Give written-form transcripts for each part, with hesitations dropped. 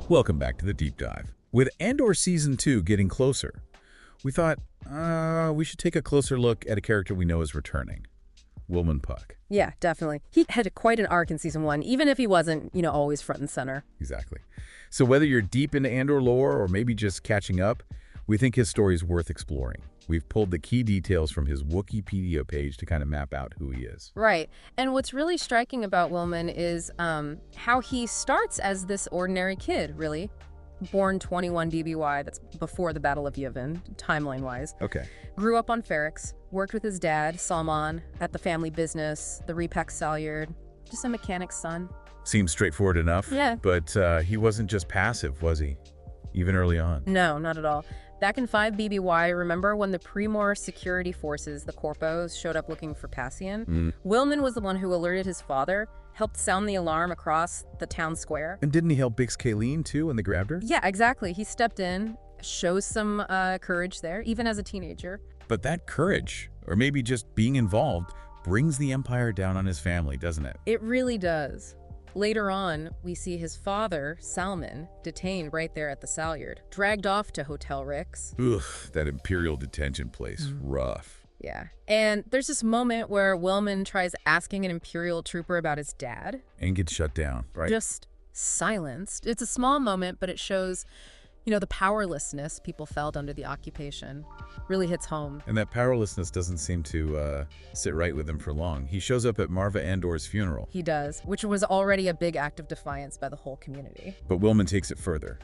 Welcome back to the Deep Dive. With Andor Season 2 getting closer, we thought we should take a closer look at a character we know is returning, Wilmon Paak. Yeah, definitely. He had quite an arc in Season 1, even if he wasn't, always front and center. Exactly. So whether you're deep into Andor lore or maybe just catching up, we think his story is worth exploring. We've pulled the key details from his Wikipedia page to kind of map out who he is. Right. And what's really striking about Wilmon is how he starts as this ordinary kid, really. Born 21 DBY, that's before the Battle of Yavin, timeline-wise. Okay. Grew up on Ferrix, worked with his dad, Salman, at the family business, the Repaak Salyard, just a mechanic's son. Seems straightforward enough. Yeah. But he wasn't just passive, was he? Even early on. No, not at all. Back in 5 BBY, remember when the Primor security forces, the Corpos, showed up looking for Cassian? Wilmon was the one who alerted his father, helped sound the alarm across the town square. And didn't he help Bix Kayleen, too, when they grabbed her? Yeah, exactly. He stepped in, shows some courage there, even as a teenager. But that courage, or maybe just being involved, brings the Empire down on his family, doesn't it? It really does. Later on, we see his father, Salman, detained right there at the Salyard, dragged off to Hotel Rix. Ugh, that Imperial detention place. Rough. Yeah. And there's this moment where Wilmon tries asking an Imperial trooper about his dad. And gets shut down, right? Just silenced. It's a small moment, but it shows, the powerlessness people felt under the occupation. Really hits home. And that powerlessness doesn't seem to sit right with him for long. He shows up at Maarva Andor's funeral. He does, which was already a big act of defiance by the whole community. But Wilmon takes it further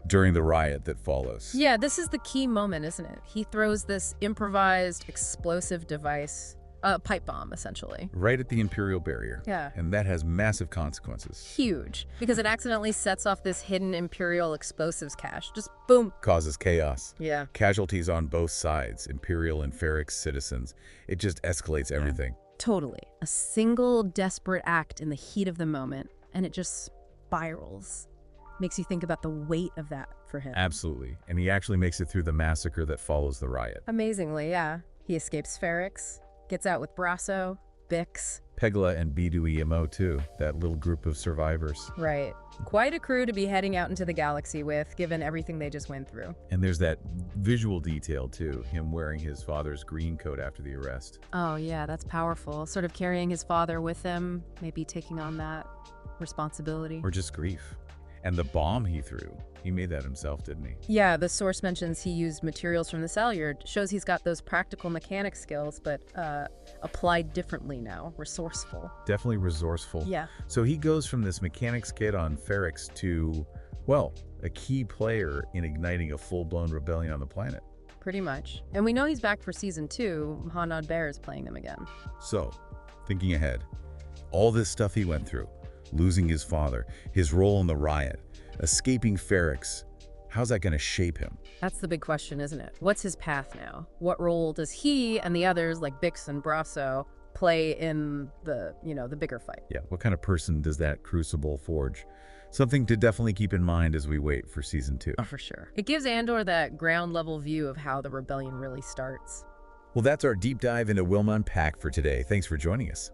during the riot that follows. Yeah, this is the key moment, isn't it? He throws this improvised explosive device, a pipe bomb, essentially. Right at the Imperial barrier. Yeah. And that has massive consequences. Huge, because it accidentally sets off this hidden Imperial explosives cache. Just boom. Causes chaos. Yeah. Casualties on both sides, Imperial and Ferrix citizens. It just escalates everything. Totally. A single desperate act in the heat of the moment, and it just spirals. Makes you think about the weight of that for him. Absolutely. And he actually makes it through the massacre that follows the riot. Amazingly, yeah. He escapes Ferrix, gets out with Brasso, Bix. Pegla and B2EMO too, that little group of survivors. Right. Quite a crew to be heading out into the galaxy with, given everything they just went through. And there's that visual detail too, him wearing his father's green coat after the arrest. Oh yeah, that's powerful. Sort of carrying his father with him, maybe taking on that responsibility. Or just grief. And the bomb he threw, he made that himself, didn't he? Yeah, the source mentions he used materials from the Salyard. Shows he's got those practical mechanic skills, but applied differently now. Resourceful. Definitely resourceful. Yeah. So he goes from this mechanics kid on Ferrix to, well, a key player in igniting a full-blown rebellion on the planet. Pretty much. And we know he's back for Season 2. Muhannad Bhaier is playing them again. So, thinking ahead, all this stuff he went through, losing his father, his role in the riot, escaping Ferrix, how's that going to shape him? That's the big question, isn't it? What's his path now? What role does he and the others, like Bix and Brasso, play in the, the bigger fight? Yeah, what kind of person does that crucible forge? Something to definitely keep in mind as we wait for Season 2. Oh, for sure. It gives Andor that ground-level view of how the rebellion really starts. Well, that's our deep dive into Wilmon Paak for today. Thanks for joining us.